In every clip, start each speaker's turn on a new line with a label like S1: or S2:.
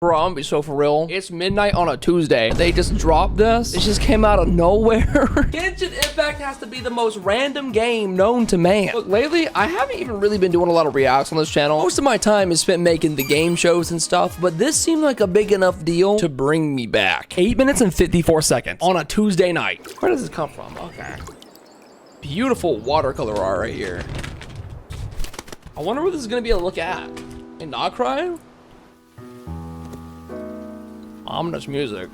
S1: Bro, I'm gonna be so for real. It's midnight on a Tuesday. They just dropped this. It just came out of nowhere. Genshin Impact has to be the most random game known to man. Look, lately, I haven't even really been doing a lot of reacts on this channel. Most of my time is spent making the game shows and stuff, but this seemed like a big enough deal to bring me back. 8 minutes and 54 seconds on a Tuesday night. Where does this come from? Okay. Beautiful watercolor art right here. I wonder what this is gonna be able to look at. And not crying? Ominous music.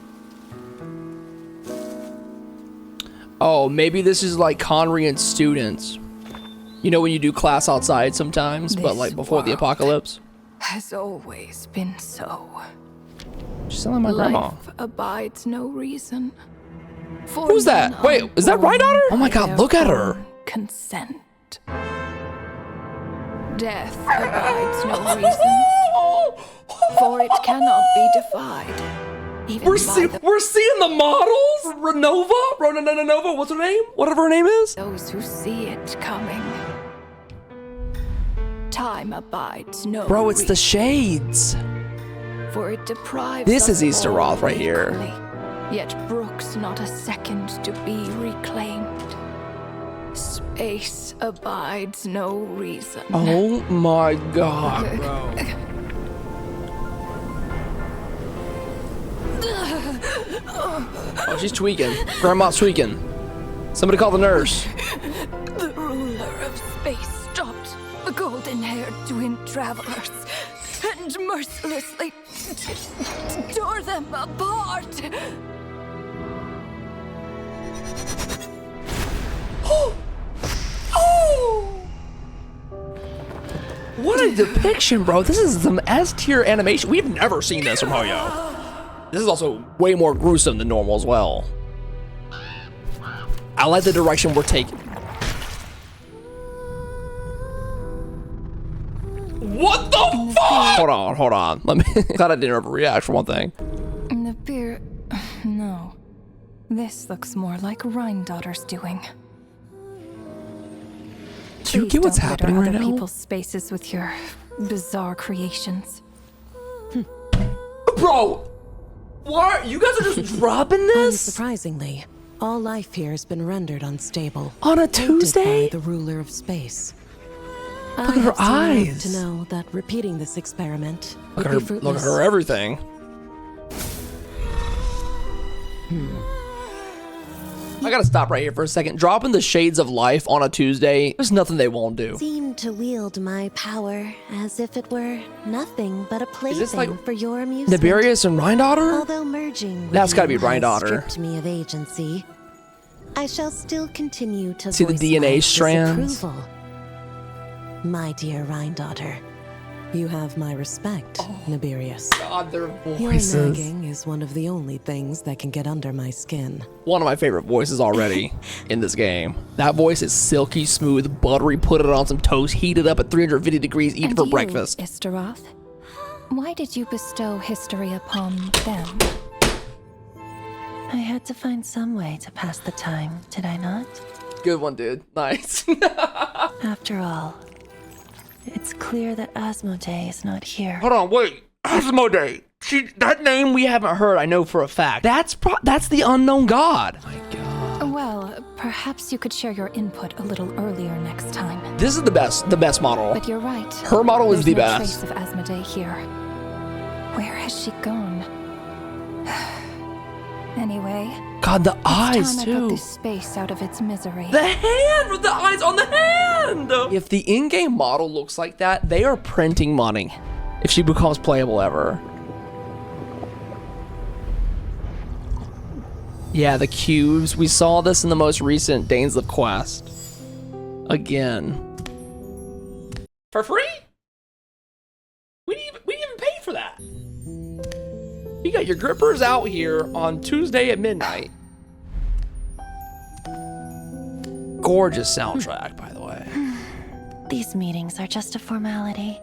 S1: Oh, maybe this is like Conry and students. You know when you do class outside sometimes, but like before the apocalypse?
S2: Has always been so.
S1: She sound like my grandma.
S2: Life abides no reason. For
S1: Who's that? Wait, is that Rhydaughter? Oh my god, look at her.
S2: Consent. Death abides no reason. For it cannot be defied. Even
S1: We're seeing the models? Renova? What's her name? Whatever her name is?
S2: Those who see it coming. Time abides no
S1: Bro, it's
S2: reason.
S1: the shades.
S2: For it deprives
S1: This
S2: us
S1: is Easter
S2: all
S1: Roth right here.
S2: equally, yet brooks not a second to be reclaimed. Space abides no reason.
S1: Oh my god, bro. Oh, she's tweaking. Grandma's tweaking. Somebody call the nurse.
S2: The ruler of space stopped the golden-haired twin travelers and mercilessly tore them apart.
S1: What a depiction, bro. This is some S-tier animation. We've never seen this from Hoyo. This is also way more gruesome than normal as well. I like the direction we're taking. What the fuck? Hold on. Let me. Glad I didn't overreact for one thing.
S2: The beer. No. This looks more like Rhydaughter's doing.
S1: Do you get what's happening right
S2: other
S1: now?
S2: people's spaces with your bizarre creations.
S1: Bro! What? You guys are just dropping this?
S3: Unsurprisingly, all life here has been rendered unstable.
S1: On a
S3: tainted
S1: Tuesday?
S3: By the ruler of space.
S1: Look at her eyes.
S3: To know that repeating this experiment
S1: Look
S3: would
S1: at
S3: be
S1: her.
S3: fruitless.
S1: Look at her everything. I gotta stop right here for a second. Dropping the shades of life on a Tuesday, there's nothing they won't do.
S3: Seem to wield my power as if it were nothing but a
S1: this
S3: plaything
S1: like
S3: for your amusement.
S1: Nibirius and Rhydaughter?
S3: Although merging with
S1: That's gotta be
S3: you has
S1: Rhydaughter.
S3: stripped me of agency, I shall still continue to
S1: See the
S3: voice
S1: DNA
S3: my
S1: strands?
S3: disapproval. My dear Rhydaughter, you have my respect, Nibirius.
S1: God, their
S3: Your
S1: voices.
S3: nagging is one of the only things that can get under my skin.
S1: One of my favorite voices already in this game. That voice is silky smooth, buttery, put it on some toast, heat it up at 350 degrees, eat it for breakfast.
S2: Istaroth, why did you bestow history upon them?
S3: I had to find some way to pass the time, did I not?
S1: Good one, dude. Nice.
S3: After all, it's clear that Asmodee is not here.
S1: Hold on, wait. Asmodee. That name we haven't heard, I know for a fact. That's the unknown god. My god.
S2: Well, perhaps you could share your input a little earlier next time.
S1: This is the best model.
S2: But you're right.
S1: Her model is
S2: There's
S1: the
S2: no
S1: best.
S2: trace of Asmodee here. Where has she gone? Anyway,
S1: God, the eyes
S2: time I put
S1: too.
S2: this space out of its misery.
S1: The hand with the eyes on the hand. If the in-game model looks like that, they are printing money. If she becomes playable ever. Yeah, the cubes. We saw this in the most recent Dane's Live quest. Again. For free? We didn't even pay for that. You got your grippers out here on Tuesday at midnight. Gorgeous soundtrack, by the way.
S3: These meetings are just a formality.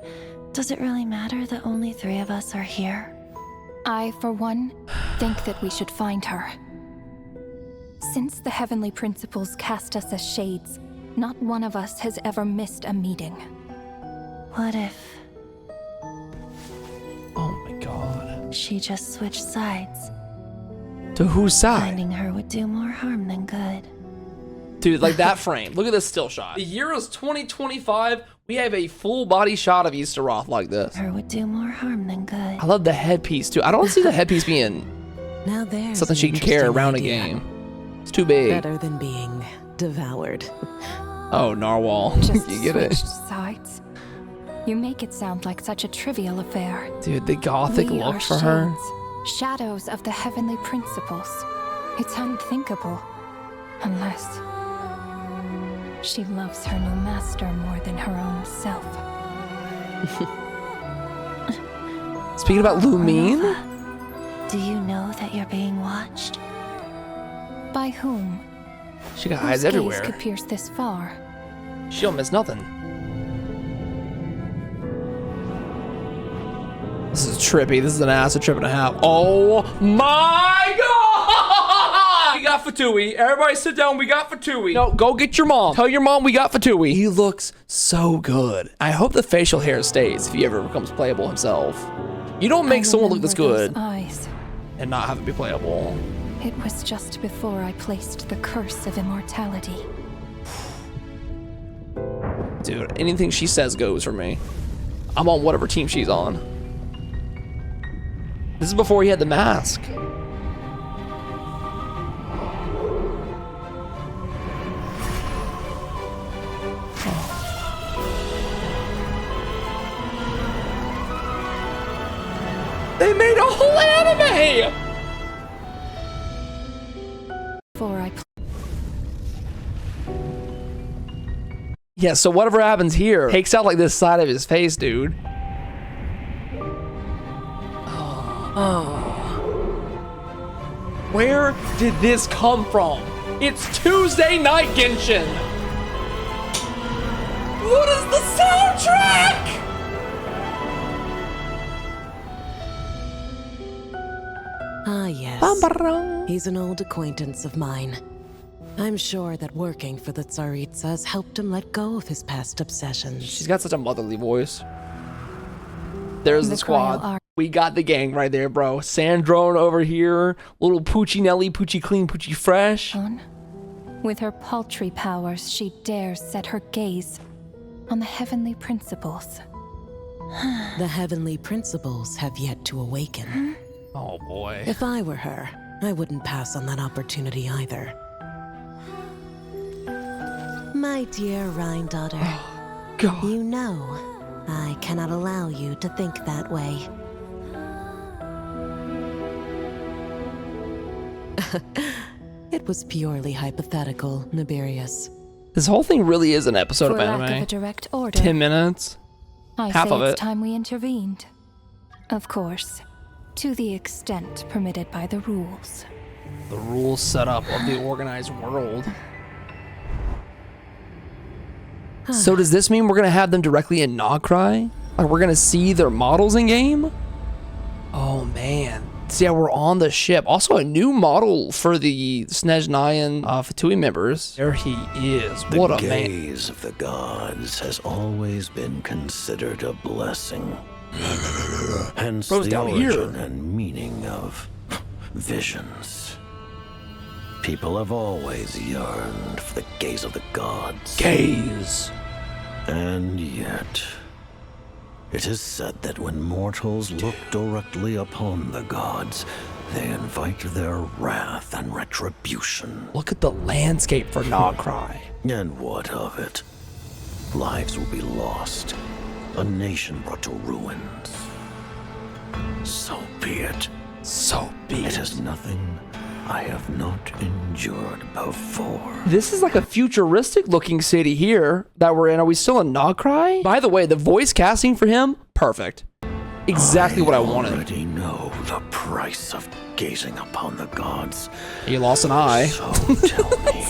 S3: Does it really matter that only 3 of us are here?
S2: I, for one, think that we should find her. Since the heavenly principles cast us as shades, not one of us has ever missed a meeting.
S3: What if...
S1: Oh my god.
S3: She just switched sides.
S1: To whose side?
S3: Finding her would do more harm than good.
S1: Dude, like that frame. Look at this still shot. The year is 2025. We have a full body shot of Easteroth like this.
S3: Her would do more harm than good.
S1: I love the headpiece too. I don't see the headpiece being
S4: Now there's
S1: something she can carry around a game. It's too big.
S4: Better than being devoured.
S1: Oh, Narwhal.
S2: Just
S1: You get it.
S2: switched sides. You make it sound like such a trivial affair.
S1: Dude, the gothic
S2: We
S1: look
S2: are
S1: for her.
S2: shades, shadows of the heavenly principles. It's unthinkable. Unless she loves her new master more than her own self.
S1: Speaking about Lumin,
S3: Renova, do you know that you're being watched?
S2: By whom?
S1: she got
S2: Whose
S1: eyes
S2: gaze
S1: everywhere.
S2: could pierce this far?
S1: She don't miss nothing. This is trippy. This is an acid trip and a half. Oh my god! We got Fatui. Everybody sit down. We got Fatui. No, go get your mom. Tell your mom we got Fatui. He looks so good. I hope the facial hair stays if he ever becomes playable himself. You don't make
S2: I
S1: someone look this
S2: remember those
S1: good
S2: eyes.
S1: and not have it be playable.
S2: It was just before I placed the curse of immortality.
S1: Dude, anything she says goes for me. I'm on whatever team she's on. This is before he had the mask. They made a whole anime!
S2: Before I
S1: Yeah, so whatever happens here takes out like this side of his face, dude. Where did this come from? It's Tuesday night, Genshin! What is the soundtrack?
S4: Ah, yes. He's an old acquaintance of mine. I'm sure that working for the Tsaritsas helped him let go of his past obsessions.
S1: She's got such a motherly voice. There's the
S2: Betrayal
S1: squad.
S2: are-
S1: We got the gang right there, bro. Sandrone over here. Little Poochie Nelly, Poochie Clean, Poochie Fresh.
S2: With her paltry powers, she dares set her gaze on the heavenly principles.
S4: The heavenly principles have yet to awaken.
S1: Oh boy.
S4: If I were her, I wouldn't pass on that opportunity either. My dear Rhine daughter,
S1: God.
S4: you know I cannot allow you to think that way. It was purely hypothetical, Nibirius.
S1: This whole thing really is an episode
S2: For
S1: of
S2: lack of
S1: anime.
S2: a direct order,
S1: 10 minutes.
S2: I
S1: half
S2: say
S1: of
S2: it's
S1: it.
S2: time we intervened. Of course, to the extent permitted by the rules.
S1: The rules set up of the organized world. So does this mean we're gonna have them directly in Nogcry? Like we're gonna see their models in game? Oh man. So yeah, we're on the ship. Also a new model for the Snezhnayan Fatui members. There he is. What a
S5: The
S1: man.
S5: gaze of the gods has always been considered a blessing. Hence
S1: Bro's
S5: the
S1: down
S5: origin
S1: here.
S5: and meaning of visions. People have always yearned for the gaze of the gods.
S1: Gaze.
S5: And yet, it is said that when mortals look directly upon the gods, they invite their wrath and retribution.
S1: Look at the landscape for Nogcry.
S5: And what of it? Lives will be lost. A nation brought to ruins. So be it.
S1: So be
S5: It
S1: it.
S5: is nothing I have not endured before.
S1: This is like a futuristic looking city here that we're in. Are we still in Nogcry? By the way, the voice casting for him, perfect. Exactly what I wanted.
S5: already know the price of gazing upon the gods.
S1: He lost an eye.
S5: So tell me,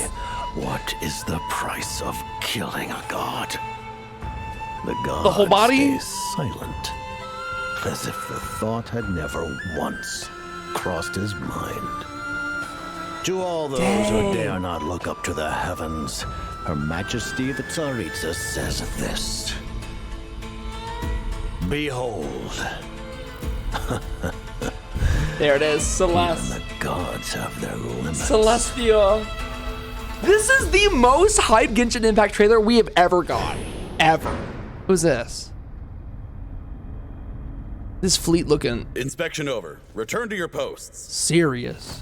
S5: what is the price of killing a god? The god
S1: whole body?
S5: stays silent, as if the thought had never once crossed his mind. To all those who dare not look up to the heavens, Her Majesty the Tsaritsa says this. Behold,
S1: There it is,
S5: Even
S1: Celeste.
S5: the gods have their limits.
S1: Celestia. This is the most hyped Genshin Impact trailer we have ever got. Ever. Who's this? This fleet looking
S6: Inspection over. Return to your posts.
S1: serious.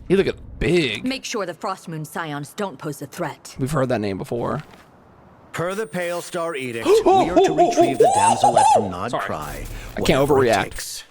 S1: He looking big.
S7: Make sure the Frostmoon Scions don't pose a threat.
S1: We've heard that name before.
S5: Per the Pale Star Edict, we are to retrieve the damselette from Nod
S1: Sorry.
S5: Cry.
S1: I can't
S5: whatever it
S1: overreact.
S5: takes.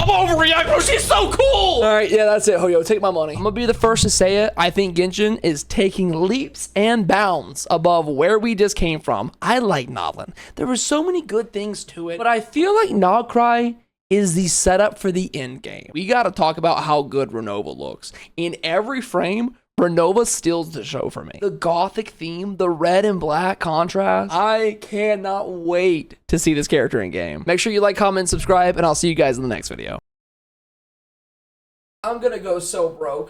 S1: I'm overreacting, bro. She's so cool. All right, yeah, that's it, Hoyo. Take my money. I'm gonna be the first to say it. I think Genshin is taking leaps and bounds above where we just came from. I like Nodlin. There were so many good things to it, but I feel like Nodcry is the setup for the end game. We gotta talk about how good Renova looks. In every frame, Renova steals the show for me. The gothic theme, the red and black contrast. I cannot wait to see this character in game. Make sure you like, comment, subscribe, and I'll see you guys in the next video. I'm gonna go so broke.